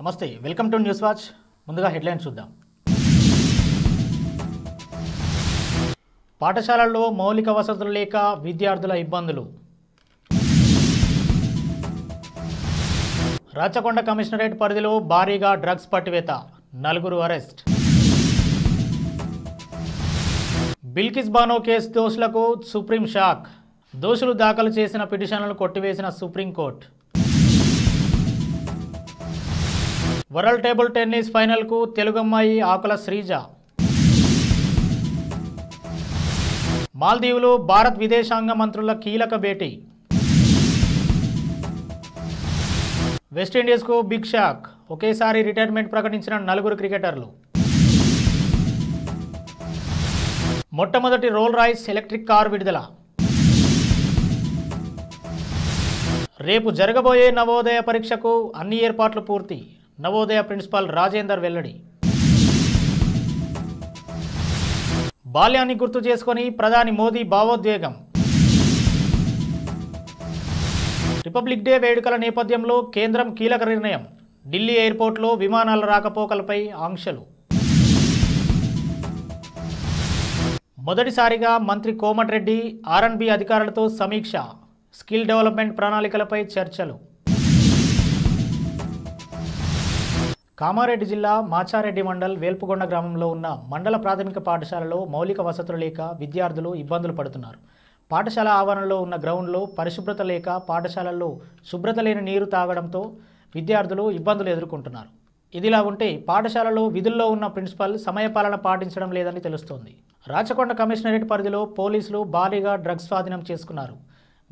నమస్తే, welcome to news watch. ముందుగా headlines చూద్దాం. పాఠశాలల్లో మౌలిక వసతులు లేక విద్యార్థుల ఇబ్బందులు. రాచకొండ కమిషనరేట్ పరిధిలో భారీగా డ్రగ్స్ పట్టివేత, 4 అరెస్ట్. బిల్కిస్ బానో కేసు దోషులకు సుప్రీం షాక్. దోషులు దాఖలు చేసిన పిటిషన్లను కొట్టివేసిన సుప్రీంకోర్టు. వరల్డ్ టేబుల్ టెన్నిస్ ఫైనల్కు తెలుగమ్మాయి ఆకుల శ్రీజ. మాల్దీవులు భారత్ విదేశాంగ మంత్రుల కీలక భేటీ. వెస్టిండీస్కు బిగ్ షాక్. ఒకేసారి రిటైర్మెంట్ ప్రకటించిన 4 క్రికెటర్లు. మొట్టమొదటి రోల్ రాయిస్ ఎలక్ట్రిక్ కారు విడుదల. రేపు జరగబోయే నవోదయ పరీక్షకు అన్ని ఏర్పాట్లు పూర్తి. నవోదయ ప్రిన్సిపాల్ రాజేందర్ వెల్లడి. బాల్యాన్ని గుర్తు చేసుకొని ప్రధాని మోదీ భావోద్వేగం. రిపబ్లిక్ డే వేడుకల నేపథ్యంలో కేంద్రం కీలక నిర్ణయం. ఢిల్లీ ఎయిర్పోర్ట్లో విమానాల రాకపోకలపై ఆంక్షలు. మొదటిసారిగా మంత్రి కోమటిరెడ్డి R&B అధికారులతో సమీక్ష. స్కిల్ డెవలప్మెంట్ ప్రణాళికలపై చర్చలు. కామారెడ్డి జిల్లా మాచారెడ్డి మండల్ వేల్పుగొండ గ్రామంలో ఉన్న మండల ప్రాథమిక పాఠశాలలో మౌలిక వసతులు లేక విద్యార్థులు ఇబ్బందులు పడుతున్నారు. పాఠశాల ఆవరణలో ఉన్న గ్రౌండ్లో పరిశుభ్రత లేక పాఠశాలల్లో శుభ్రత లేని నీరు తాగడంతో విద్యార్థులు ఇబ్బందులు ఎదుర్కొంటున్నారు. ఇదిలా ఉంటే పాఠశాలలో విధుల్లో ఉన్న ప్రిన్సిపల్ సమయపాలన పాటించడం లేదని తెలుస్తోంది. రాచకొండ కమిషనరేట్ పరిధిలో పోలీసులు భారీగా డ్రగ్స్ స్వాధీనం చేసుకున్నారు.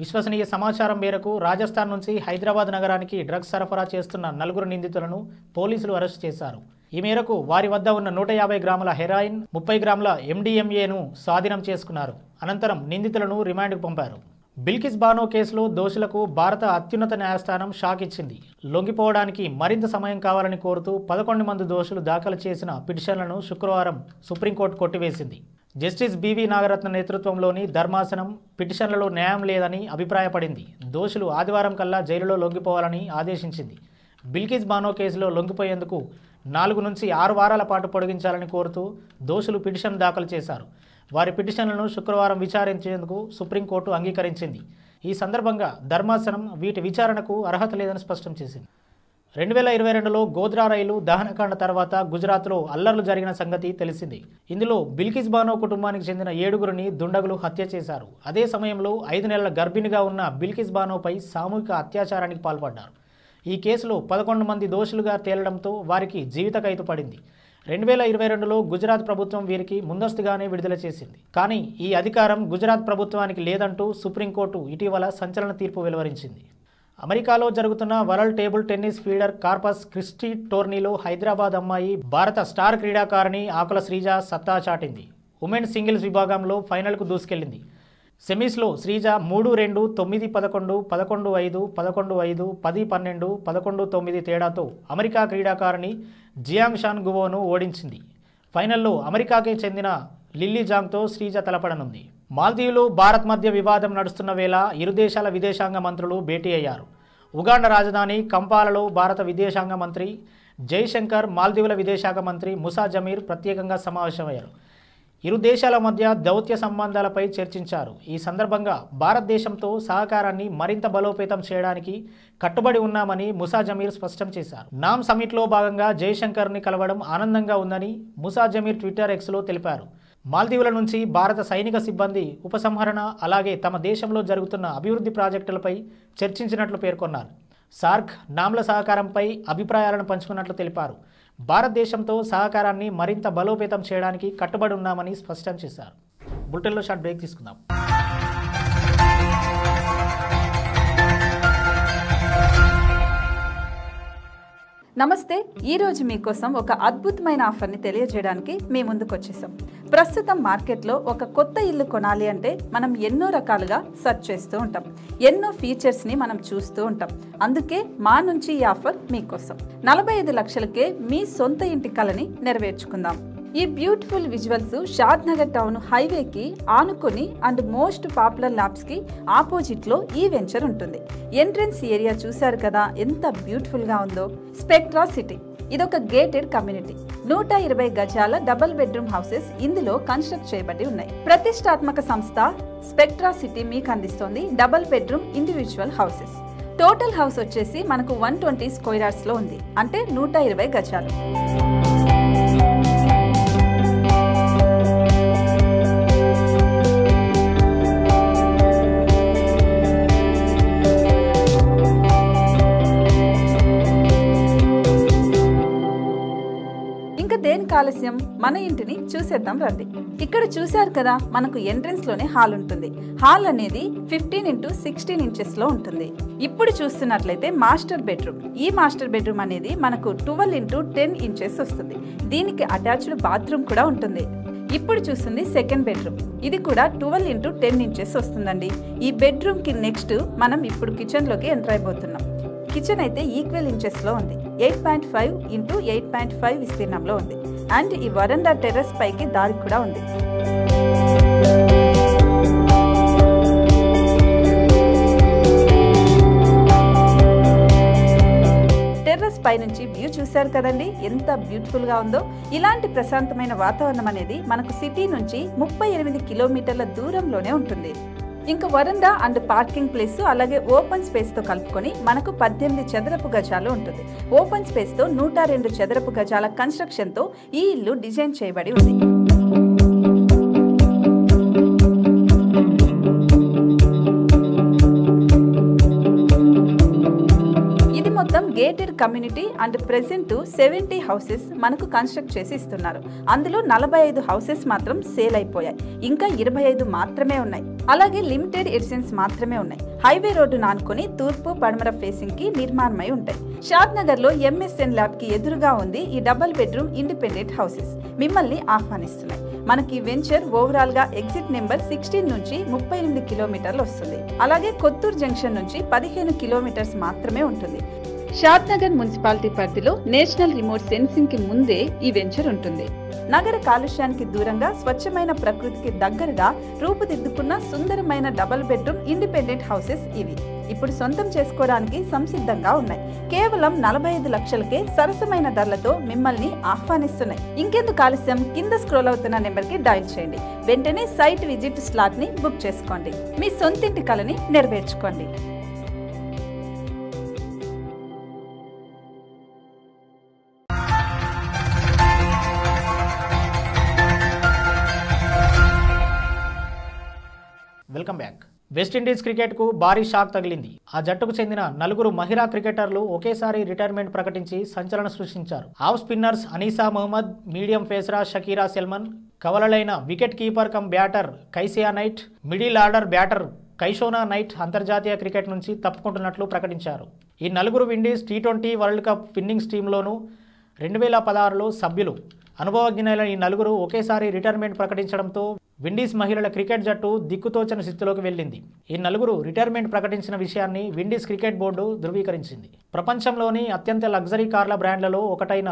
విశ్వసనీయ సమాచారం మేరకు రాజస్థాన్ నుంచి హైదరాబాద్ నగరానికి డ్రగ్స్ సరఫరా చేస్తున్న 4 నిందితులను పోలీసులు అరెస్టు చేశారు. ఈ మేరకు వారి వద్ద ఉన్న 150 గ్రాముల హెరాయిన్, 30 గ్రాముల MDMAను స్వాధీనం చేసుకున్నారు. అనంతరం నిందితులను రిమాండ్కు పంపారు. బిల్కిస్ బానో కేసులో దోషులకు భారత అత్యున్నత న్యాయస్థానం షాక్ ఇచ్చింది. లొంగిపోవడానికి మరింత సమయం కావాలని కోరుతూ 11 మంది దోషులు దాఖలు చేసిన పిటిషన్లను శుక్రవారం సుప్రీంకోర్టు కొట్టివేసింది. జస్టిస్ బివి నాగరత్న నేతృత్వంలోని ధర్మాసనం పిటిషన్లలో న్యాయం లేదని అభిప్రాయపడింది. దోషులు ఆదివారం కల్లా జైలులో లొంగిపోవాలని ఆదేశించింది. బిల్కిస్ బానో కేసులో లొంగిపోయేందుకు 4 నుంచి 6 వారాల పాటు పొడిగించాలని కోరుతూ దోషులు పిటిషన్ దాఖలు చేశారు. వారి పిటిషన్లను శుక్రవారం విచారించేందుకు సుప్రీంకోర్టు అంగీకరించింది. ఈ సందర్భంగా ధర్మాసనం వీటి విచారణకు అర్హత లేదని స్పష్టం చేసింది. 2022లో గోద్రా రైలు దహనకాండ తర్వాత గుజరాత్లో అల్లర్లు జరిగిన సంగతి తెలిసింది. ఇందులో బిల్కిస్ బానో కుటుంబానికి చెందిన 7గురిని దుండగులు హత్య చేశారు. అదే సమయంలో 5 నెలల గర్భిణిగా ఉన్న బిల్కిస్ బానోపై సామూహిక అత్యాచారానికి పాల్పడ్డారు. ఈ కేసులో 11 మంది దోషులుగా తేలడంతో వారికి జీవిత ఖైదు పడింది. 2022లో గుజరాత్ ప్రభుత్వం వీరికి ముందస్తుగానే విడుదల చేసింది. కానీ ఈ అధికారం గుజరాత్ ప్రభుత్వానికి లేదంటూ సుప్రీంకోర్టు ఇటీవల సంచలన తీర్పు వెలువరించింది. అమెరికాలో జరుగుతున్న world table tennis feeder Corpus Christi టోర్నీలో హైదరాబాద్ అమ్మాయి భారత స్టార్ క్రీడాకారిణి ఆకుల శ్రీజ సత్తా చాటింది. ఉమెన్స్ సింగిల్స్ విభాగంలో ఫైనల్కు దూసుకెళ్లింది. సెమీస్లో శ్రీజ 3-2, 9-11, 11-5, 11-5, 10-12, 11-9 తేడాతో అమెరికా క్రీడాకారిణి జియాంగ్ షాన్ గువోను ఓడించింది. ఫైనల్లో అమెరికాకే చెందిన లిల్లీ జాంగ్తో శ్రీజ తలపడనుంది. మాల్దీవులు భారత్ మధ్య వివాదం నడుస్తున్న వేళ ఇరు దేశాల విదేశాంగ మంత్రులు భేటీ అయ్యారు. ఉగాండా రాజధాని కంపాలలో భారత విదేశాంగ మంత్రి జైశంకర్, మాల్దీవుల విదేశాంగ మంత్రి ముసా జమీర్ ప్రత్యేకంగా సమావేశమయ్యారు. ఇరు దేశాల మధ్య దౌత్య సంబంధాలపై చర్చించారు. ఈ సందర్భంగా భారతదేశంతో సహకారాన్ని మరింత బలోపేతం చేయడానికి కట్టుబడి ఉన్నామని ముసా జమీర్ స్పష్టం చేశారు. నామ్ సమిట్లో భాగంగా జైశంకర్ని కలవడం ఆనందంగా ఉందని ముసా జమీర్ ట్విట్టర్ Xలో తెలిపారు. మాల్దీవుల నుంచి భారత సైనిక సిబ్బంది ఉపసంహరణ, అలాగే తమ దేశంలో జరుగుతున్న అభివృద్ధి ప్రాజెక్టులపై చర్చించినట్లు పేర్కొన్నారు. సార్క్, నామ్ల సహకారంపై అభిప్రాయాలను పంచుకున్నట్లు తెలిపారు. భారతదేశంతో సహకారాన్ని మరింత బలోపేతం చేయడానికి కట్టుబడి ఉన్నామని స్పష్టం చేశారు. బులెటిన్లో షార్ట్ బ్రేక్ తీసుకుందాం. నమస్తే. ఈరోజు మీకోసం ఒక అద్భుతమైన ఆఫర్ని తెలియజేయడానికి మీ ముందుకు వచ్చేసాం. ప్రస్తుతం మార్కెట్లో ఒక కొత్త ఇల్లు కొనాలి అంటే మనం ఎన్నో రకాలుగా సెర్చ్ చేస్తూ ఉంటాం. ఎన్నో ఫీచర్స్ని మనం చూస్తూ ఉంటాం. అందుకే మా నుంచి ఈ ఆఫర్ మీకోసం. 45 లక్షలకే మీ సొంత ఇంటి కలని నెరవేర్చుకుందాం. ఈ బ్యూటిఫుల్ విజువల్స్ షాద్ నగర్ టౌన్ హైవేకి ఆనుకొని అండ్ మోస్ట్ పాపులర్ ల్యాబ్స్కి ఆపోజిట్లో ఈ వెంచర్ ఉంటుంది. ఎంట్రన్స్ ఏరియా చూశారు కదా ఎంత బ్యూటిఫుల్గా ఉందో. స్పెక్ట్రా సిటీ ఇదొక గేటెడ్ కమ్యూనిటీ. 120 గజాల డబుల్ బెడ్రూమ్ హౌసెస్ ఇందులో కన్స్ట్రక్ట్ చేయబడి ఉన్నాయి. ప్రతిష్టాత్మక సంస్థ స్పెక్ట్రా సిటీ మీకు అందిస్తోంది double bedroom individual houses. Total house వచ్చేసి మనకు 120 స్క్వేర్ యార్డ్స్ లో ఉంది, అంటే 120 గజాలు. దేనికి ఆలస్యం, మన ఇంటిని చూసేద్దాం రండి. ఇక్కడ చూశారు కదా, మనకు ఎంట్రన్స్ లోనే హాల్ ఉంటుంది. హాల్ అనేది 15x16 ఇంచెస్ లో ఉంటుంది. ఇప్పుడు చూస్తున్నట్లయితే మాస్టర్ బెడ్రూమ్. ఈ మాస్టర్ బెడ్రూమ్ అనేది మనకు 12x10 ఇంచెస్ వస్తుంది. దీనికి అటాచ్డ్ బాత్రూమ్ కూడా ఉంటుంది. ఇప్పుడు చూస్తుంది సెకండ్ బెడ్రూమ్. ఇది కూడా 12x10 ఇంచెస్ వస్తుందండి. ఈ బెడ్రూమ్ కి నెక్స్ట్ మనం ఇప్పుడు కిచెన్ లోకి ఎంటర్ అయిపోతున్నాం. కిచెన్ అయితే ఈక్వల్ ఇంచెస్ లో ఉంది. 8.5 x 8.5 విస్తీర్ణంలో ఉంది. అండ్ ఈ వరండా టెర్రస్ పైకి దారి కూడా ఉంది. టెర్రస్ పై నుంచి వ్యూ చూశారు కదండి, ఎంత బ్యూటిఫుల్ గా ఉందో. ఇలాంటి ప్రశాంతమైన వాతావరణం అనేది మనకు సిటీ నుంచి 38 కిలోమీటర్ల దూరంలోనే ఉంటుంది. ఇంకా వరండా అండ్ పార్కింగ్ ప్లేస్ అలాగే ఓపెన్ స్పేస్ తో కలుపుకొని మనకు 18 చదరపు గజాలు ఉంటుంది. ఓపెన్ స్పేస్ తో 102 చదరపు గజాల కన్స్ట్రక్షన్ తో ఈ ఇల్లు డిజైన్ చేయబడి ఉంది. మొత్తం gated community and present 70 houses మనకు కన్స్ట్రక్ట్ చేసి ఇస్తున్నారు. అందులో 45 హౌసెస్ మాత్రం సేల్ అయిపోయాయి. ఇంకా 25 మాత్రమే ఉన్నాయి. అలాగే లిమిటెడ్ ఎడిషన్స్ మాత్రమే ఉన్నాయి. హైవే రోడ్డు నానుకొని తూర్పు పడమర ఫేసింగ్ కి నిర్మాణమై ఉంటాయి. షాద్ నగర్ లో ఎంఎస్ఎన్ ల్యాబ్ కి ఎదురుగా ఉంది ఈ డబుల్ బెడ్రూమ్ ఇండిపెండెంట్ హౌసెస్. మిమ్మల్ని ఆహ్వానిస్తున్నాయి. మనకి వెంచర్ ఓవరాల్ గా ఎగ్జిట్ నెంబర్ 16 నుంచి 38 కిలోమీటర్లు వస్తుంది. అలాగే కొత్తూరు జంక్షన్ నుంచి 15 కిలోమీటర్స్ మాత్రమే ఉంటుంది. షాద్ నగర్ మున్సిపాలిటీ పరిధిలో నేషనల్ రిమోట్ సెన్సింగ్ కి ముందే ఈ వెంచర్ ఉంటుంది. నగర కాలుష్యానికి దూరంగా స్వచ్ఛమైన ప్రకృతికి దగ్గరగా రూపుదిద్దుకున్న సుందరమైన డబుల్ బెడ్రూమ్ ఇండిపెండెంట్ హౌసెస్ ఇవి. ఇప్పుడు సొంతం చేసుకోవడానికి సంసిద్ధంగా ఉన్నాయి. కేవలం 45 లక్షలకే సరసమైన ధరలతో మిమ్మల్ని ఆహ్వానిస్తున్నాయి. ఇంకెందుకు ఆలస్యం, కింద స్క్రోల్ అవుతున్న నెంబర్ కి డయల్ చేయండి. వెంటనే సైట్ విజిట్ స్లాట్ ని బుక్ చేసుకోండి. మీ సొంతింటి కలని నెరవేర్చుకోండి. Welcome back. వెస్టిండీస్ క్రికెట్కు భారీ షాక్ తగిలింది. ఆ జట్టుకు చెందిన 4 మహిళా క్రికెటర్లు ఒకేసారి రిటైర్మెంట్ ప్రకటించి సంచలనం సృష్టించారు. Off spinners Anisa Mohammed, medium పేసరా షకీరా సెల్మన్, కవలలైన wicket keeper cum batter Kycia Knight, middle order batter Kyshona Knight అంతర్జాతీయ క్రికెట్ నుంచి తప్పుకుంటున్నట్లు ప్రకటించారు. ఈ 4 Windies T20 world cup winnings టీంలోనూ 2016లో సభ్యులు. అనుభవజ్ఞులైన ఈ 4 ఒకేసారి రిటైర్మెంట్ ప్రకటించడంతో విండీస్ మహిళల క్రికెట్ జట్టు దిక్కుతోచని స్థితిలోకి వెళ్ళింది. ఈ 4 రిటైర్మెంట్ ప్రకటించిన విషయాన్ని విండీస్ క్రికెట్ బోర్డు ధృవీకరించింది. ప్రపంచంలోని అత్యంత లగ్జరీ కార్ల బ్రాండ్లలో ఒకటైన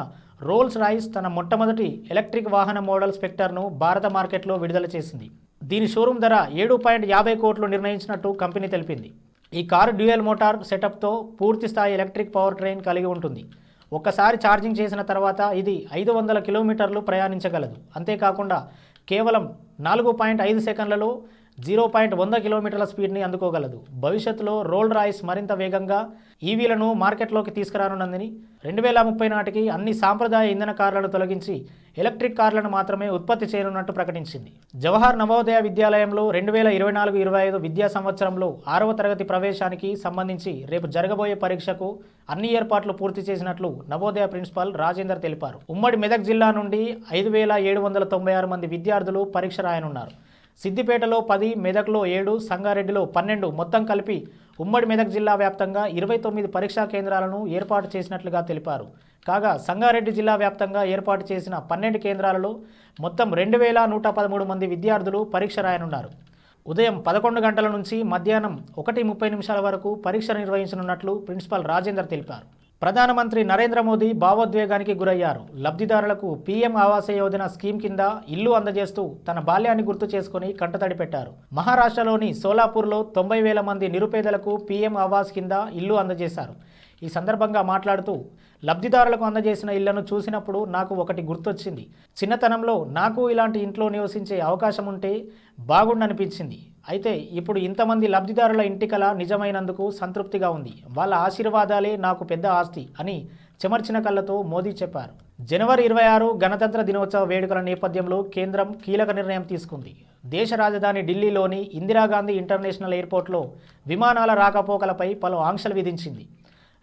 రోల్స్ రాయిస్ తన మొట్టమొదటి ఎలక్ట్రిక్ వాహన మోడల్ స్పెక్టర్ను భారత మార్కెట్లో విడుదల చేసింది. దీని షోరూమ్ ధర 7.50 కోట్లు నిర్ణయించినట్టు కంపెనీ తెలిపింది. ఈ కారు డ్యూయల్ మోటార్ సెటప్తో పూర్తి స్థాయి ఎలక్ట్రిక్ పవర్ ట్రైన్ కలిగి ఉంటుంది. ఒక్కసారి ఛార్జింగ్ చేసిన తర్వాత ఇది 500 కిలోమీటర్లు ప్రయాణించగలదు. అంతేకాకుండా కేవలం 4.5 సెకండ్లలో 0.100 కిలోమీటర్ల స్పీడ్ని అందుకోగలదు. భవిష్యత్తులో రోల్ రాయిస్ మరింత వేగంగా ఈవీలను మార్కెట్లోకి తీసుకురానున్నదని, 2030 నాటికి అన్ని సాంప్రదాయ ఇంధన కార్లను తొలగించి ఎలక్ట్రిక్ కార్లను మాత్రమే ఉత్పత్తి చేయనున్నట్టు ప్రకటించింది. జవహర్ నవోదయ విద్యాలయంలో 2024-25 విద్యా సంవత్సరంలో 6వ తరగతి ప్రవేశానికి సంబంధించి రేపు జరగబోయే పరీక్షకు అన్ని ఏర్పాట్లు పూర్తి చేసినట్లు నవోదయ ప్రిన్సిపాల్ రాజేందర్ తెలిపారు. ఉమ్మడి మెదక్ జిల్లా నుండి 5,796 మంది విద్యార్థులు పరీక్ష రాయనున్నారు. సిద్దిపేటలో 10, మెదక్లో 7, సంగారెడ్డిలో 12 మొత్తం కలిపి ఉమ్మడి మెదక్ జిల్లా వ్యాప్తంగా 29 పరీక్షా కేంద్రాలను ఏర్పాటు చేసినట్లుగా తెలిపారు. కాగా సంగారెడ్డి జిల్లా వ్యాప్తంగా ఏర్పాటు చేసిన 12 కేంద్రాలలో మొత్తం 2,113 మంది విద్యార్థులు పరీక్ష రాయనున్నారు. ఉదయం 11 గంటల నుంచి మధ్యాహ్నం 1:30 వరకు పరీక్ష నిర్వహించనున్నట్లు ప్రిన్సిపాల్ రాజేందర్ తెలిపారు. ప్రధానమంత్రి నరేంద్ర మోదీ భావోద్వేగానికి గురయ్యారు. లబ్ధిదారులకు పీఎం ఆవాస యోజన స్కీమ్ కింద ఇల్లు అందజేస్తూ తన బాల్యాన్ని గుర్తు చేసుకుని కంటతడి పెట్టారు. మహారాష్ట్రలోని సోలాపూర్లో 90,000 మంది నిరుపేదలకు పీఎం ఆవాస్ కింద ఇల్లు అందజేశారు. ఈ సందర్భంగా మాట్లాడుతూ లబ్ధిదారులకు అందజేసిన ఇళ్లను చూసినప్పుడు నాకు ఒకటి గుర్తొచ్చింది. చిన్నతనంలో నాకు ఇలాంటి ఇంట్లో నివసించే అవకాశం ఉంటే బాగుండనిపించింది. అయితే ఇప్పుడు ఇంతమంది లబ్ధిదారుల ఇంటి కల నిజమైనందుకు సంతృప్తిగా ఉంది. వాళ్ళ ఆశీర్వాదాలే నాకు పెద్ద ఆస్తి అని చెమర్చిన కళ్ళతో మోదీ చెప్పారు. జనవరి 26 గణతంత్ర దినోత్సవ వేడుకల నేపథ్యంలో కేంద్రం కీలక నిర్ణయం తీసుకుంది. దేశ రాజధాని ఢిల్లీలోని ఇందిరాగాంధీ ఇంటర్నేషనల్ ఎయిర్పోర్ట్లో విమానాల రాకపోకలపై పలు ఆంక్షలు విధించింది.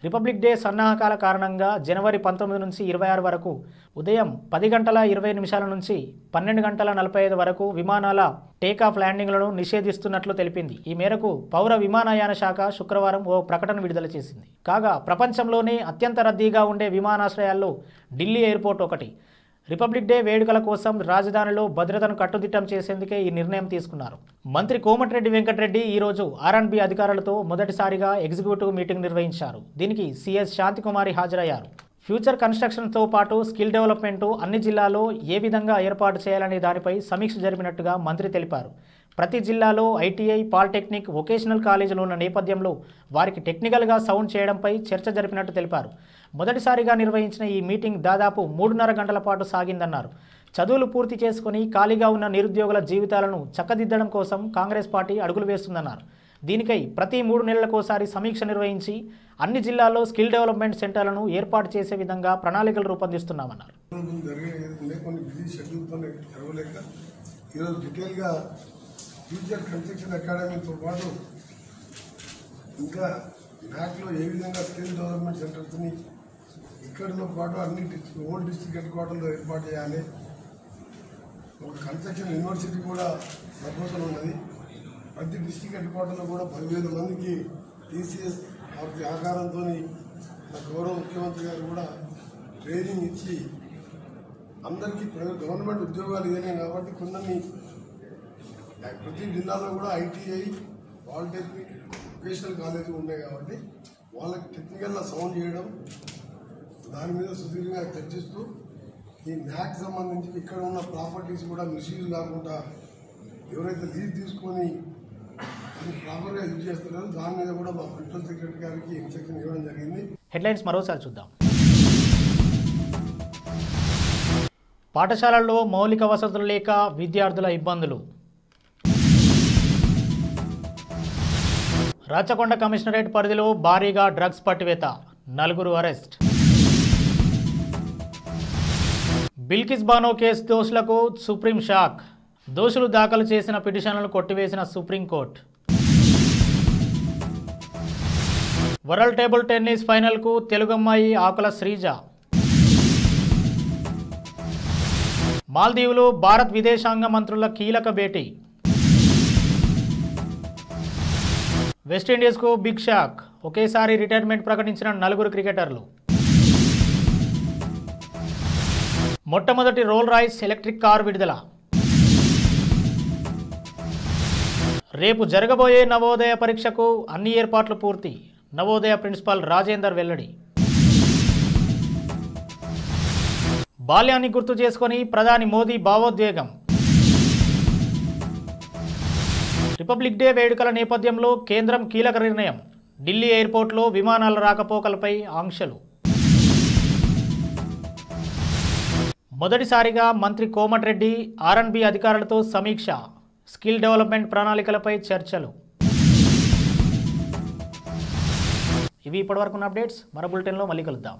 రిపబ్లిక్ డే సన్నాహకాల కారణంగా జనవరి 19 నుంచి 26 వరకు ఉదయం 10:20 నుంచి 12:45 వరకు విమానాల టేకాఫ్ ల్యాండింగ్లను నిషేధిస్తున్నట్లు తెలిపింది. ఈ మేరకు పౌర విమానయాన శాఖ శుక్రవారం ఓ ప్రకటన విడుదల చేసింది. కాగా ప్రపంచంలోనే అత్యంత రద్దీగా ఉండే విమానాశ్రయాల్లో ఢిల్లీ ఎయిర్పోర్ట్ ఒకటి. రిపబ్లిక్ డే వేడుకల కోసం రాజధానిలో భద్రతను కట్టుదిట్టం చేసేందుకే ఈ నిర్ణయం తీసుకున్నారు. మంత్రి కోమటిరెడ్డి వెంకటరెడ్డి ఈరోజు R&B అధికారులతో మొదటిసారిగా ఎగ్జిక్యూటివ్ మీటింగ్ నిర్వహించారు. దీనికి CS శాంతికుమారి హాజరయ్యారు. ఫ్యూచర్ కన్స్ట్రక్షన్తో పాటు స్కిల్ డెవలప్మెంట్ అన్ని జిల్లాల్లో ఏ విధంగా ఏర్పాటు చేయాలనే దానిపై సమీక్ష జరిపినట్టుగా మంత్రి తెలిపారు. ప్రతి జిల్లాలో ITI, పాలిటెక్నిక్, వొకేషనల్ కాలేజీలు ఉన్న నేపథ్యంలో వారికి టెక్నికల్గా సౌండ్ చేయడంపై చర్చ జరిపినట్టు తెలిపారు. మొదటిసారిగా నిర్వహించిన ఈ మీటింగ్ దాదాపు 3.5 గంటల పాటు సాగిందన్నారు. చదువులు పూర్తి చేసుకుని ఖాళీగా ఉన్న నిరుద్యోగుల జీవితాలను చక్కదిద్దడం కోసం కాంగ్రెస్ పార్టీ అడుగులు వేస్తుందన్నారు. దీనికై ప్రతి 3 నెలలకోసారి సమీక్ష నిర్వహించి అన్ని జిల్లాల్లో స్కిల్ డెవలప్మెంట్ సెంటర్లను ఏర్పాటు చేసే విధంగా ప్రణాళికలు రూపొందిస్తున్నామన్నారు. ఫ్యూచర్ కన్స్ట్రక్షన్ అకాడమీతో పాటు ఇంకా నాక్లో ఏ విధంగా స్కిల్ డెవలప్మెంట్ సెంటర్స్ని ఇక్కడితో పాటు అన్ని ఓల్డ్ డిస్ట్రిక్ట్ హెడ్ క్వార్టర్లో ఏర్పాటు చేయాలి. ఒక కన్స్ట్రక్షన్ యూనివర్సిటీ కూడా ప్రపోజల్ ఉన్నది. ప్రతి డిస్ట్రిక్ట్ హెడ్ క్వార్టర్లో కూడా 10,000 మందికి TCS వారి సహకారంతో గౌరవ ముఖ్యమంత్రి గారు కూడా ట్రైనింగ్ ఇచ్చి అందరికీ గవర్నమెంట్ ఉద్యోగాలు ఇదే కాబట్టి కొన్ని ప్రతి జిల్లాలో కూడా ITI, పాలిటెక్నిక్, వొకేషనల్ కాలేజీలు ఉన్నాయి కాబట్టి వాళ్ళకి టెక్నికల్గా సౌండ్ చేయడం, దాని మీద సుదీర్ఘంగా చర్చిస్తూ ఈ NAC సంబంధించి ఇక్కడ ఉన్న ప్రాపర్టీస్ కూడా మిస్యూజ్ కాకుండా ఎవరైతే లీజ్ తీసుకొని అది ప్రాపర్గా యూజ్ చేస్తున్నారో దాని మీద కూడా మా ప్రిన్సిపల్ సెక్రటరీ గారికి ఇన్స్ట్రక్షన్ ఇవ్వడం జరిగింది. హెడ్లైన్స్ మరోసారి చూద్దాం. పాఠశాలల్లో మౌలిక వసతులు లేక విద్యార్థుల ఇబ్బందులు. రాచకొండ కమిషనరేట్ పరిధిలో భారీగా డ్రగ్స్ పట్టివేత, 4 అరెస్ట్. బిల్కిస్ బానో కేసు దోషులకు సుప్రీం షాక్, దోషులు దాఖలు చేసిన పిటిషన్లను కొట్టివేసిన సుప్రీంకోర్టు. వరల్డ్ టేబుల్ టెన్నిస్ ఫైనల్కు తెలుగమ్మాయి ఆకుల శ్రీజ. మాల్దీవులు భారత్ విదేశాంగ మంత్రుల కీలక భేటీ. వెస్టిండీస్కు బిగ్ షాక్, ఒకేసారి రిటైర్మెంట్ ప్రకటించిన 4 క్రికెటర్లు. మొట్టమొదటి రోల్ రాయిస్ ఎలక్ట్రిక్ కారు విడుదల. రేపు జరగబోయే నవోదయ పరీక్షకు అన్ని ఏర్పాట్లు పూర్తి, నవోదయ ప్రిన్సిపాల్ రాజేందర్ వెల్లడి. బాల్యాన్ని గుర్తు చేసుకొని ప్రధాని మోదీ భావోద్వేగం. రిపబ్లిక్ డే వేడుకల నేపథ్యంలో కేంద్రం కీలక నిర్ణయం, ఢిల్లీ ఎయిర్పోర్ట్లో విమానాల రాకపోకలపై ఆంక్షలు. మొదటిసారిగా మంత్రి కోమటిరెడ్డి R&B అధికారులతో సమీక్ష, స్కిల్ డెవలప్మెంట్ ప్రణాళికలపై చర్చలు. ఇవి ఇప్పటివరకున్న అప్డేట్స్. మరో బులెటిన్లో మళ్ళీ కలుద్దాం.